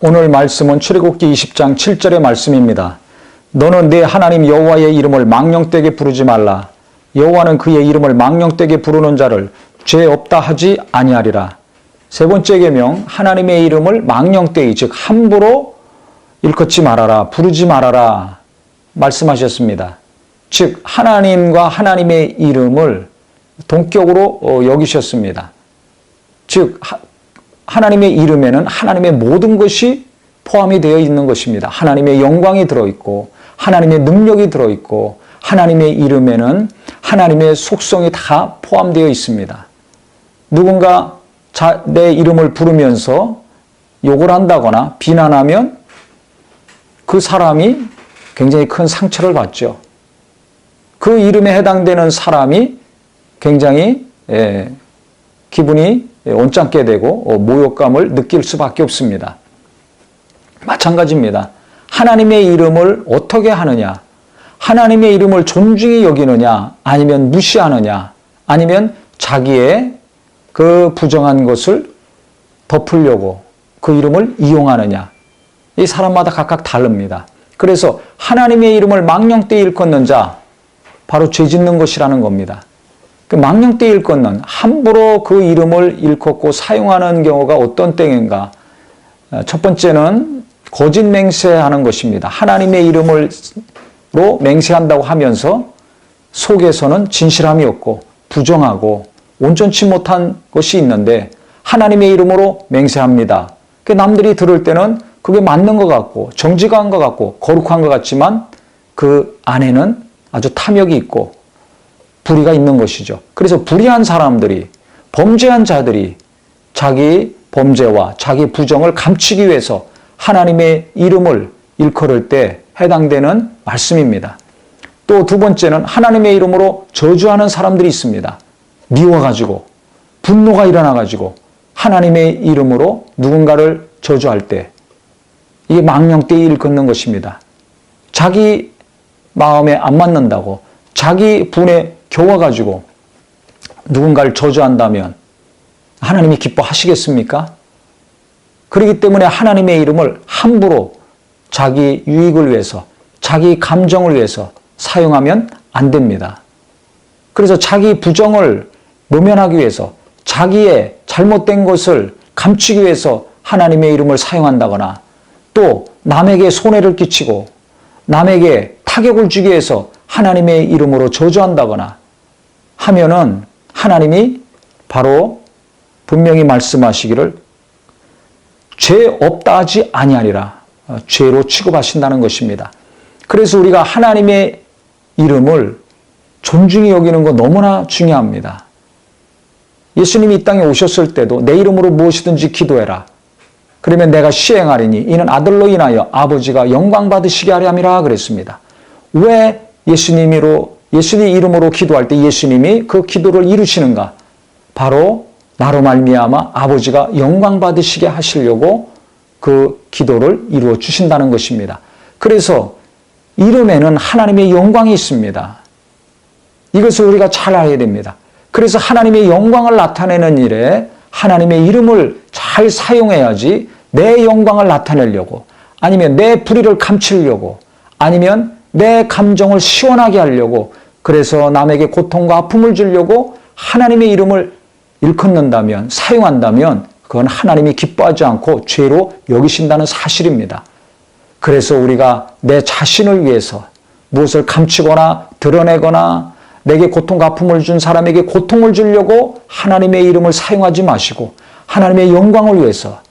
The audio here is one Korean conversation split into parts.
오늘 말씀은 출애굽기 20장 7절의 말씀입니다. 너는 내 하나님 여호와의 이름을 망령되게 부르지 말라. 여호와는 그의 이름을 망령되게 부르는 자를 죄 없다 하지 아니하리라. 세 번째 계명, 하나님의 이름을 망령되이, 즉 함부로 일컫지 말아라, 부르지 말아라 말씀하셨습니다. 즉 하나님과 하나님의 이름을 동격으로 여기셨습니다. 즉 하나님의 이름에는 하나님의 모든 것이 포함이 되어 있는 것입니다. 하나님의 영광이 들어있고 하나님의 능력이 들어있고 하나님의 이름에는 하나님의 속성이 다 포함되어 있습니다. 누군가 내 이름을 부르면서 욕을 한다거나 비난하면 그 사람이 굉장히 큰 상처를 받죠. 그 이름에 해당되는 사람이 굉장히 기분이 온짱게 되고 모욕감을 느낄 수밖에 없습니다. 마찬가지입니다. 하나님의 이름을 어떻게 하느냐, 하나님의 이름을 존중히 여기느냐, 아니면 무시하느냐, 아니면 자기의 그 부정한 것을 덮으려고 그 이름을 이용하느냐, 이 사람마다 각각 다릅니다. 그래서 하나님의 이름을 망령되이 일컫는 자, 바로 죄 짓는 것이라는 겁니다. 그 망령되이 일컫는, 함부로 그 이름을 일컫고 사용하는 경우가 어떤 때인가? 첫 번째는 거짓 맹세하는 것입니다. 하나님의 이름으로 맹세한다고 하면서 속에서는 진실함이 없고 부정하고 온전치 못한 것이 있는데 하나님의 이름으로 맹세합니다. 남들이 들을 때는 그게 맞는 것 같고 정직한 것 같고 거룩한 것 같지만 그 안에는 아주 탐욕이 있고 불의가 있는 것이죠. 그래서 불의한 사람들이, 범죄한 자들이 자기 범죄와 자기 부정을 감추기 위해서 하나님의 이름을 일컬을 때 해당되는 말씀입니다. 또 두 번째는 하나님의 이름으로 저주하는 사람들이 있습니다. 미워가지고 분노가 일어나가지고 하나님의 이름으로 누군가를 저주할 때 이게 망령되이 일컫는 것입니다. 자기 마음에 안 맞는다고 자기 분에 겨워가지고 누군가를 저주한다면 하나님이 기뻐하시겠습니까? 그렇기 때문에 하나님의 이름을 함부로 자기 유익을 위해서, 자기 감정을 위해서 사용하면 안 됩니다. 그래서 자기 부정을 모면하기 위해서, 자기의 잘못된 것을 감추기 위해서 하나님의 이름을 사용한다거나 또 남에게 손해를 끼치고 남에게 타격을 주기 위해서 하나님의 이름으로 저주한다거나 하면은 하나님이 바로 분명히 말씀하시기를 죄 없다 하지 아니하리라, 죄로 취급하신다는 것입니다. 그래서 우리가 하나님의 이름을 존중히 여기는 거 너무나 중요합니다. 예수님이 이 땅에 오셨을 때도 내 이름으로 무엇이든지 기도해라. 그러면 내가 시행하리니 이는 아들로 인하여 아버지가 영광 받으시게 하려 함이라 그랬습니다. 왜 예수님 이름으로 기도할 때 예수님이 그 기도를 이루시는가? 바로 나로 말미암아 아버지가 영광 받으시게 하시려고 그 기도를 이루어 주신다는 것입니다. 그래서 이름에는 하나님의 영광이 있습니다. 이것을 우리가 잘 알아야 됩니다. 그래서 하나님의 영광을 나타내는 일에 하나님의 이름을 잘 사용해야지 내 영광을 나타내려고, 아니면 내 불의를 감추려고, 아니면 내 감정을 시원하게 하려고, 그래서 남에게 고통과 아픔을 주려고 하나님의 이름을 일컫는다면, 사용한다면 그건 하나님이 기뻐하지 않고 죄로 여기신다는 사실입니다. 그래서 우리가 내 자신을 위해서 무엇을 감추거나 드러내거나 내게 고통과 아픔을 준 사람에게 고통을 주려고 하나님의 이름을 사용하지 마시고 하나님의 영광을 위해서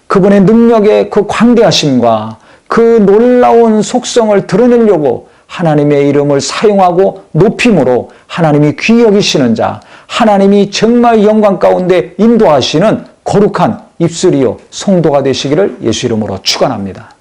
그분의 능력의 그 광대하심과 그 놀라운 속성을 드러내려고 하나님의 이름을 사용하고 높임으로 하나님이 귀히 여기시는 자, 하나님이 정말 영광 가운데 인도하시는 거룩한 입술이요 성도가 되시기를 예수 이름으로 축원합니다.